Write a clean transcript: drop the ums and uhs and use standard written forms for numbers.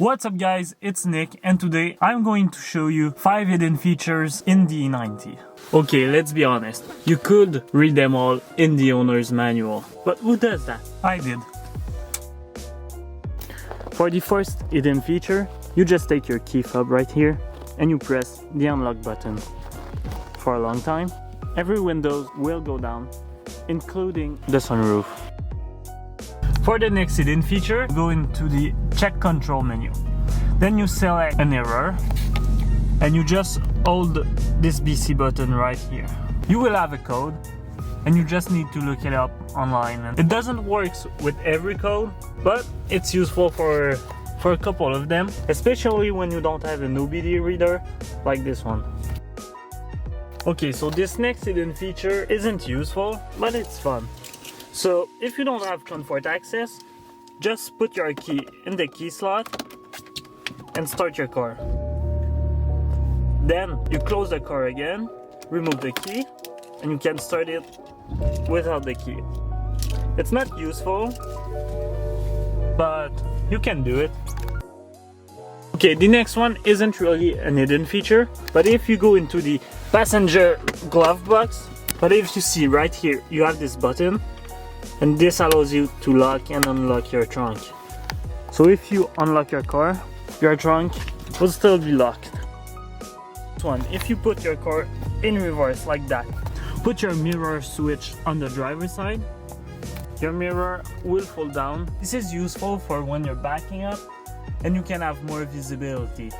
What's up guys, it's Nick and today I'm going to show you 5 hidden features in the E90. Okay, let's be honest, you could read them all in the owner's manual, but who does that? I did. For the first hidden feature, you just take your key fob right here and you press the unlock button. For a long time, every window will go down, including the sunroof. For the next hidden feature, go into the check control menu. Then you select an error and you just hold this BC button right here. You will have a code and you just need to look it up online. It doesn't work with every code, but it's useful for a couple of them, especially when you don't have an OBD reader like this one. Okay, so this next hidden feature isn't useful, but it's fun. So if you don't have comfort access, just put your key in the key slot and start your car. Then you close the car again, remove the key, and you can start it without the key. It's not useful, but you can do it. Okay, the next one isn't really an hidden feature, but if you go into the passenger glove box, but if you see right here, you have this button, and this allows you to lock and unlock your trunk. So if you unlock your car, your trunk will still be locked. This one, if you put your car in reverse like that, put your mirror switch on the driver's side, your mirror will fall down. This is useful for when you're backing up and you can have more visibility.